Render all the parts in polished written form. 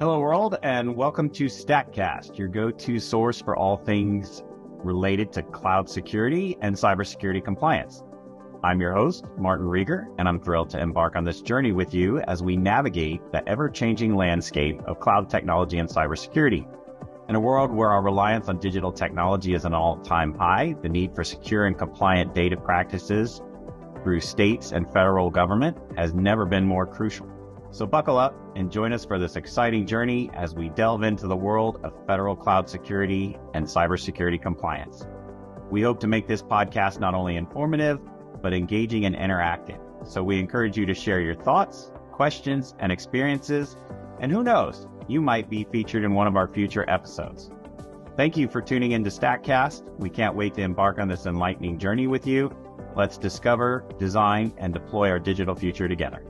Hello, world, and welcome to stackCast, your go-to source for all things related to cloud security and cybersecurity compliance. I'm your host, Martin Rieger, and I'm thrilled to embark on this journey with you as we navigate the ever-changing landscape of cloud technology and cybersecurity. In a world where our reliance on digital technology is an all-time high, the need for secure and compliant data practices through states and federal government has never been more crucial. So buckle up and join us for this exciting journey as we delve into the world of federal cloud security and cybersecurity compliance. We hope to make this podcast not only informative, but engaging and interactive. So we encourage you to share your thoughts, questions, and experiences. And who knows, you might be featured in one of our future episodes. Thank you for tuning in to stackCast. We can't wait to embark on this enlightening journey with you. Let's discover, design, and deploy our digital future together.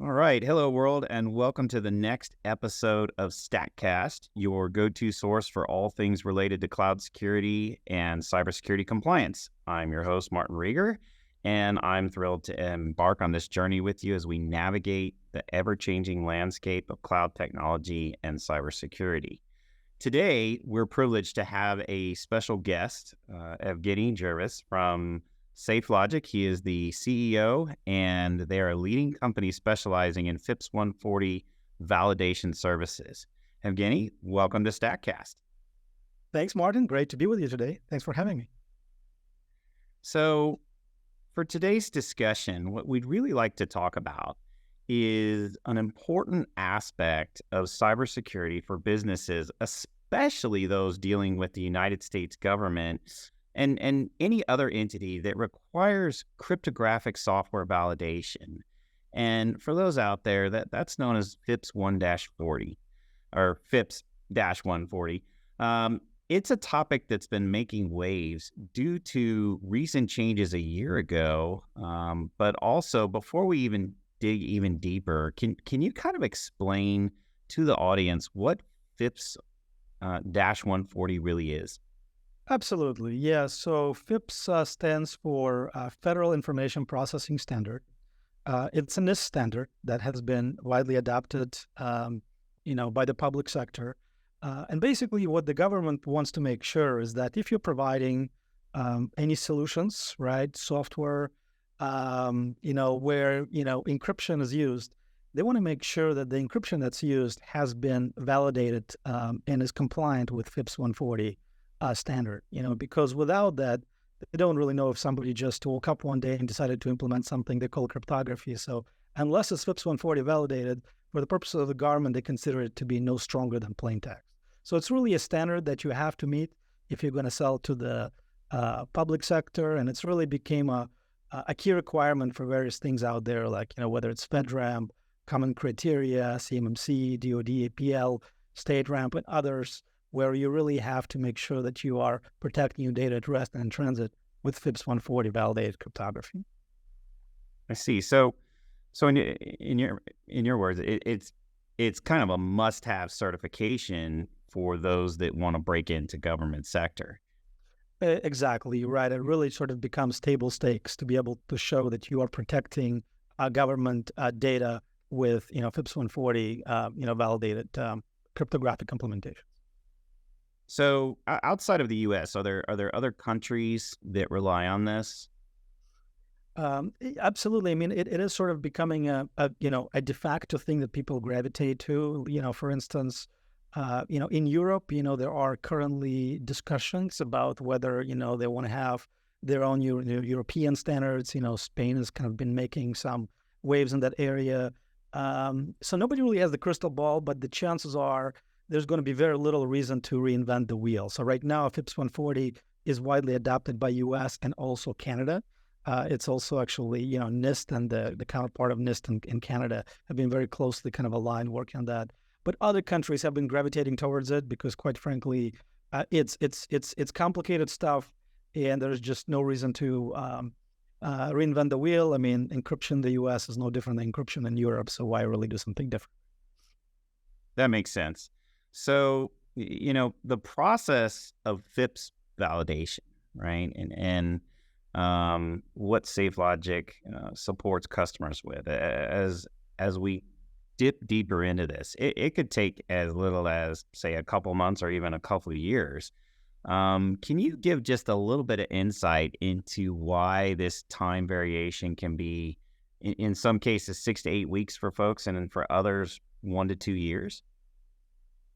All right. Hello, world, and welcome to the next episode of stackCast, your go-to source for all things related to cloud security and cybersecurity compliance. I'm your host, Martin Rieger, and I'm thrilled to embark on this journey with you as we navigate the ever-changing landscape of cloud technology and cybersecurity. Today, we're privileged to have a special guest, Evgeny Gervis from SafeLogic. He is the CEO, and they are a leading company specializing in FIPS 140 validation services. Evgeny, welcome to stackCast. Thanks, Martin. Great to be with you today. Thanks for having me. So for today's discussion, what we'd really like to talk about is an important aspect of cybersecurity for businesses, especially those dealing with the United States government and any other entity that requires cryptographic software validation. And for those out there, that's known as FIPS 1-40 or FIPS-140. It's a topic that's been making waves due to recent changes a year ago. But also, before we even dig even deeper, can you kind of explain to the audience what FIPS 140 really is? Absolutely. Yeah. So FIPS stands for Federal Information Processing Standard. It's a NIST standard that has been widely adopted, by the public sector. And basically what the government wants to make sure is that if you're providing any solutions, right, software, where, encryption is used, they want to make sure that the encryption that's used has been validated and is compliant with FIPS 140 standard, because without that, they don't really know if somebody just woke up one day and decided to implement something they call cryptography. So unless it's FIPS 140 validated, for the purposes of the government, they consider it to be no stronger than plain text. So it's really a standard that you have to meet if you're going to sell to the public sector. And it's really became a key requirement for various things out there, like, whether it's FedRAMP, Common Criteria, CMMC, DoD, APL, StateRAMP, and others, where you really have to make sure that you are protecting your data at rest and in transit with FIPS 140 validated cryptography. I see. So in your words, it's kind of a must-have certification for those that want to break into government sector. Exactly. You're right. It really sort of becomes table stakes to be able to show that you are protecting government data with, FIPS 140, validated cryptographic implementation. So outside of the U.S., are there other countries that rely on this? Absolutely. I mean, it is sort of becoming a de facto thing that people gravitate to. For instance, in Europe, there are currently discussions about whether, they want to have their own European standards. Spain has kind of been making some waves in that area. So nobody really has the crystal ball, but the chances are there's going to be very little reason to reinvent the wheel. So right now, FIPS 140 is widely adopted by U.S. and also Canada. It's also actually, NIST and the counterpart of NIST in Canada have been very closely kind of aligned working on that. But other countries have been gravitating towards it because, quite frankly, it's complicated stuff, and there's just no reason to reinvent the wheel. I mean, encryption in the U.S. is no different than encryption in Europe, so why really do something different? That makes sense. So, the process of FIPS validation, right, and what SafeLogic supports customers with, as we dip deeper into this, it could take as little as, say, a couple months or even a couple of years. Can you give just a little bit of insight into why this time variation can be, in some cases, 6 to 8 weeks for folks, and then for others, 1 to 2 years?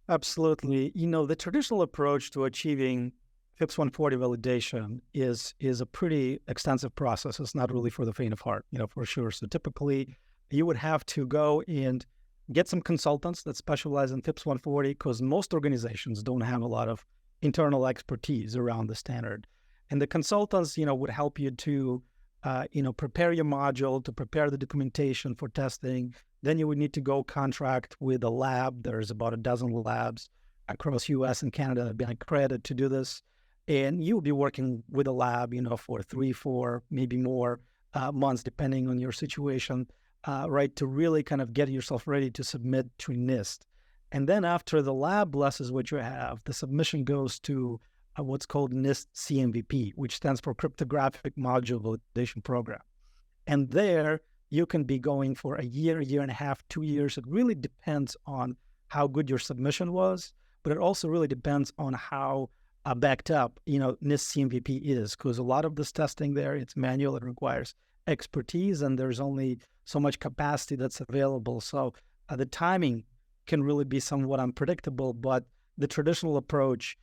Absolutely. The traditional approach to achieving FIPS 140 validation is a pretty extensive process. It's not really for the faint of heart, for sure. So typically, you would have to go and get some consultants that specialize in FIPS 140, because most organizations don't have a lot of internal expertise around the standard. And the consultants, would help you to, prepare your module, to prepare the documentation for testing. Then you would need to go contract with a lab. There's about a dozen labs across US and Canada that have been accredited to do this. And you'll be working with a lab, for 3, 4, maybe more months, depending on your situation, right, to really kind of get yourself ready to submit to NIST. And then after the lab blesses what you have, the submission goes to what's called NIST CMVP, which stands for Cryptographic Module Validation Program. And there you can be going for a year and a half, 2 years. It really depends on how good your submission was, but it also really depends on how backed up, NIST CMVP is, because a lot of this testing there, it's manual, it requires expertise, and there's only so much capacity that's available. So the timing can really be somewhat unpredictable, but the traditional approach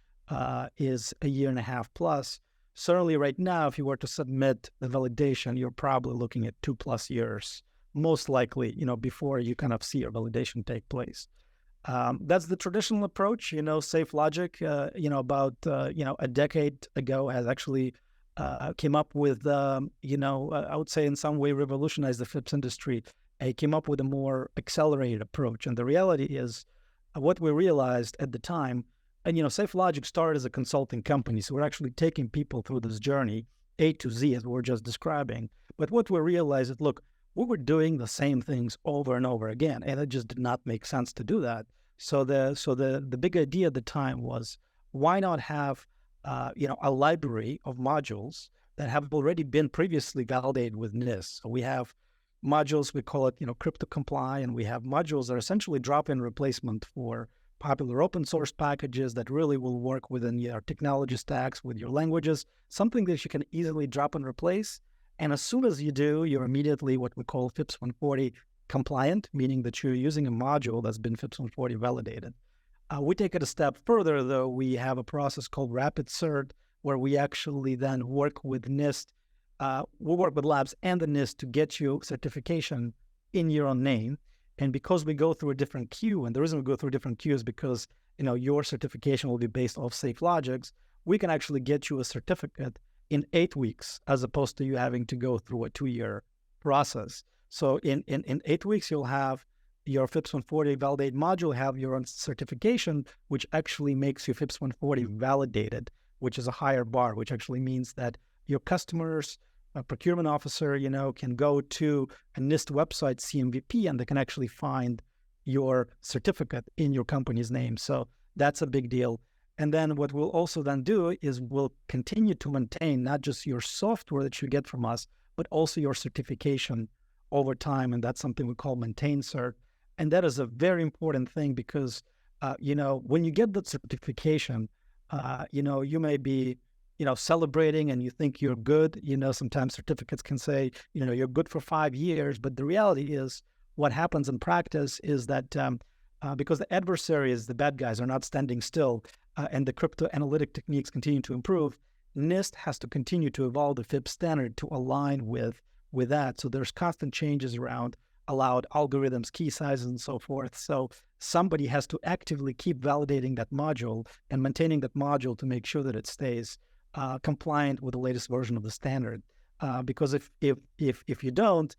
is a year and a half plus. Certainly right now, if you were to submit the validation, you're probably looking at 2+ years, most likely, before you kind of see your validation take place. That's the traditional approach. SafeLogic, about, a decade ago has actually came up with, I would say in some way revolutionized the FIPS industry. It came up with a more accelerated approach. And the reality is what we realized at the time, and, SafeLogic started as a consulting company. So we're actually taking people through this journey, A to Z, as we were just describing. But what we realized is, look, we were doing the same things over and over again, and it just did not make sense to do that. So the big idea at the time was, why not have a library of modules that have already been previously validated with NIST? So we have modules, we call it crypto comply, and we have modules that are essentially drop-in replacement for popular open source packages that really will work within your technology stacks with your languages, something that you can easily drop and replace. And as soon as you do, you're immediately what we call FIPS 140 compliant, meaning that you're using a module that's been FIPS 140 validated. We take it a step further, though. We have a process called Rapid Cert, where we actually then work with NIST. We work with labs and the NIST to get you certification in your own name. And because we go through a different queue, and the reason we go through a different queue is because, your certification will be based off SafeLogic's, we can actually get you a certificate in 8 weeks, as opposed to you having to go through a 2-year process. So in 8 weeks, you'll have your FIPS 140 validated module, have your own certification, which actually makes you FIPS 140 validated, which is a higher bar, which actually means that your customers, a procurement officer, can go to a NIST website, CMVP, and they can actually find your certificate in your company's name. So that's a big deal. And then what we'll also then do is we'll continue to maintain not just your software that you get from us, but also your certification over time. And that's something we call maintain cert. And that is a very important thing because, when you get that certification, you may be celebrating and you think you're good. Sometimes certificates can say, you're good for 5 years. But the reality is what happens in practice is that because the adversaries, the bad guys, are not standing still and the crypto analytic techniques continue to improve, NIST has to continue to evolve the FIPS standard to align with that. So there's constant changes around allowed algorithms, key sizes, and so forth. So somebody has to actively keep validating that module and maintaining that module to make sure that it stays compliant with the latest version of the standard. Because if you don't,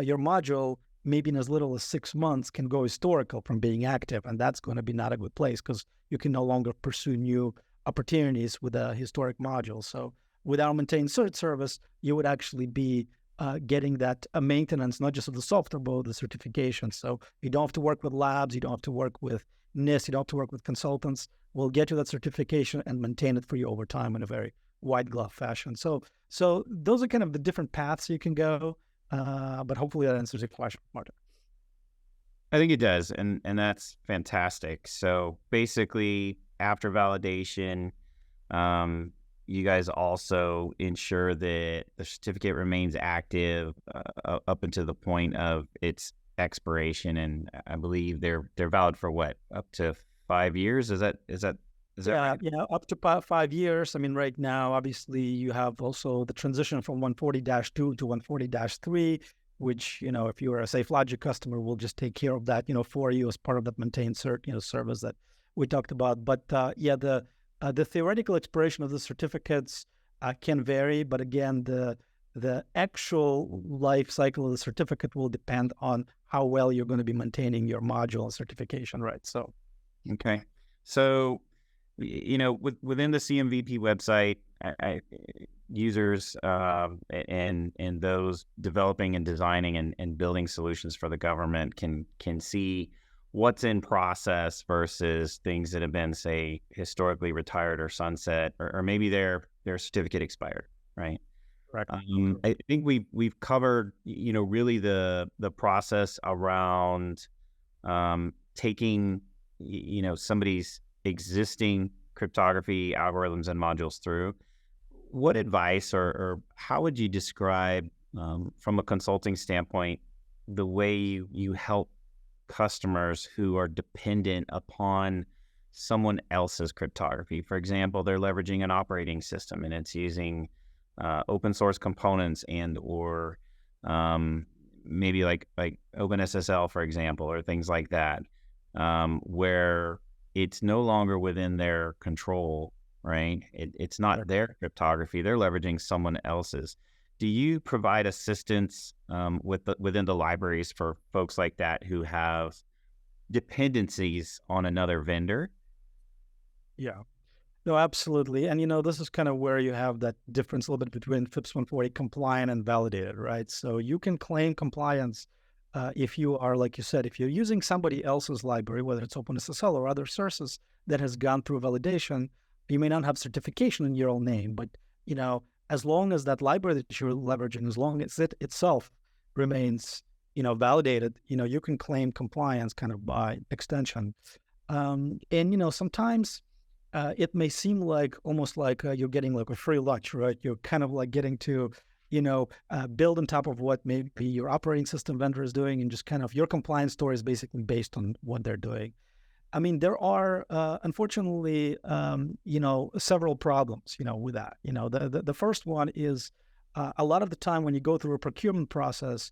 your module, maybe in as little as 6 months, can go historical from being active, and that's going to be not a good place because you can no longer pursue new opportunities with a historic module. So with our maintain cert service, you would actually be getting that maintenance, not just of the software, but the certification. So you don't have to work with labs, you don't have to work with NIST, you don't have to work with consultants. We'll get you that certification and maintain it for you over time in a very wide glove fashion. So those are kind of the different paths you can go, but hopefully that answers your question, Martin. I think it does, and that's fantastic. So basically, after validation, you guys also ensure that the certificate remains active up until the point of its expiration, and I believe they're valid for what, up to 5 years? Is that Yeah, right? yeah, up to 5 years. I mean, right now, obviously, you have also the transition from 140-2 to 140-3, which, if you are a SafeLogic customer, will just take care of that, for you as part of that maintained service that we talked about. But yeah, the theoretical expiration of the certificates can vary, but again, the actual life cycle of the certificate will depend on how well you're going to be maintaining your module and certification, right? So, Okay. So, within the CMVP website, users and those developing and designing and building solutions for the government can see what's in process versus things that have been, say, historically retired or sunset, or maybe their certificate expired, right? correct. I think we've covered, really the process around taking, somebody's existing cryptography algorithms and modules through. What advice or how would you describe, from a consulting standpoint, the way you help customers who are dependent upon someone else's cryptography? For example, they're leveraging an operating system and it's using open source components or maybe like OpenSSL, for example, or things like that, where it's no longer within their control, right? It's not their cryptography. They're leveraging someone else's. Do you provide assistance within the libraries for folks like that who have dependencies on another vendor? Yeah. No, absolutely. And this is kind of where you have that difference a little bit between FIPS 140 compliant and validated, right? So you can claim compliance if you are, like you said, if you're using somebody else's library, whether it's OpenSSL or other sources that has gone through validation, you may not have certification in your own name, but as long as that library that you're leveraging, as long as it itself remains, validated, you can claim compliance kind of by extension. And sometimes it may seem like almost like you're getting like a free lunch, right? You're kind of like getting to, build on top of what maybe your operating system vendor is doing, and just kind of your compliance story is basically based on what they're doing. I mean, there are unfortunately, several problems, with that. The first one is a lot of the time when you go through a procurement process,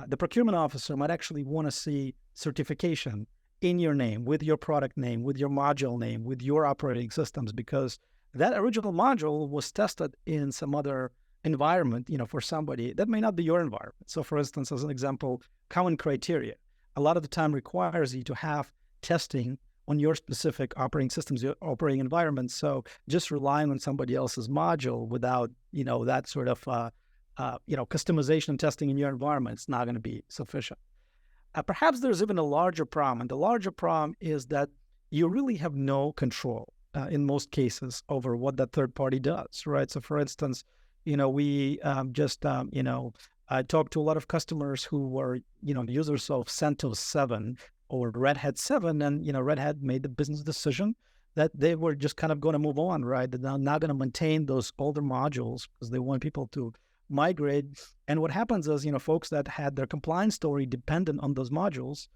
the procurement officer might actually want to see certification in your name, with your product name, with your module name, with your operating systems, because that original module was tested in some other environment, for somebody that may not be your environment. So for instance, as an example, common criteria a lot of the time requires you to have testing on your specific operating systems, your operating environment. So just relying on somebody else's module without, that sort of, customization and testing in your environment, it's not going to be sufficient. Perhaps there's even a larger problem, and the larger problem is that you really have no control in most cases over what that third party does, right? So, for instance, we I talked to a lot of customers who were, users of CentOS 7 or Red Hat 7, and Red Hat made the business decision that they were just kind of going to move on, right? They're not going to maintain those older modules because they want people to migrate. And what happens is, folks that had their compliance story dependent on those modules,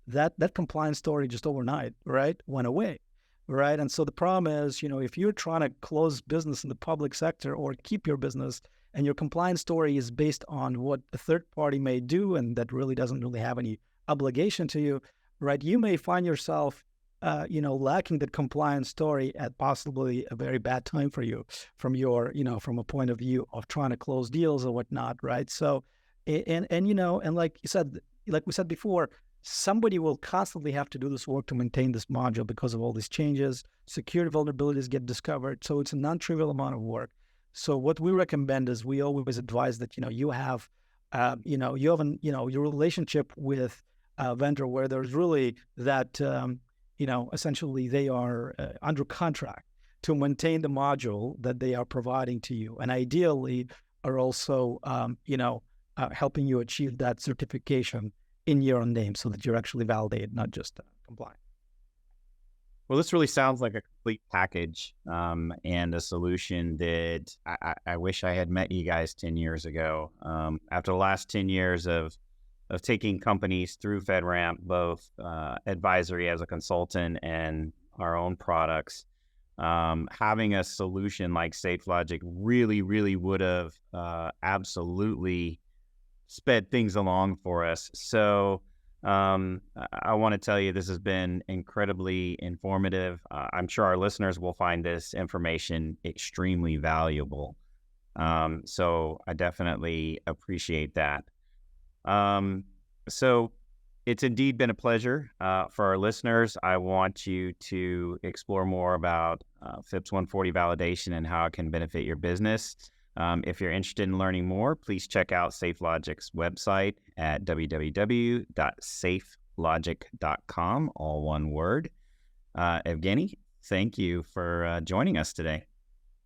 that compliance story just overnight, right, went away, right? And so the problem is, if you're trying to close business in the public sector or keep your business, and your compliance story is based on what a third party may do, and that really doesn't really have any obligation to you, right? You may find yourself lacking that compliance story at possibly a very bad time for you from your, from a point of view of trying to close deals or whatnot, right? So, and like you said, like we said before, somebody will constantly have to do this work to maintain this module because of all these changes. Security vulnerabilities get discovered, so it's a non-trivial amount of work. So what we recommend is we always advise that, you have your relationship with a vendor where there's really that, essentially they are under contract to maintain the module that they are providing to you, and ideally are also, helping you achieve that certification in your own name so that you're actually validated, not just compliant. Well, this really sounds like a complete package and a solution that I wish I had met you guys 10 years ago. After the last 10 years of taking companies through FedRAMP, both advisory as a consultant and our own products, having a solution like SafeLogic really, really would have absolutely sped things along for us. So I want to tell you this has been incredibly informative. I'm sure our listeners will find this information extremely valuable. So I definitely appreciate that. So it's indeed been a pleasure. For our listeners, I want you to explore more about FIPS 140 validation and how it can benefit your business. If you're interested in learning more, please check out SafeLogic's website at www.safelogic.com, all one word. Evgeny, thank you for joining us today.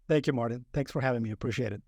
Thank you, Martin. Thanks for having me. Appreciate it.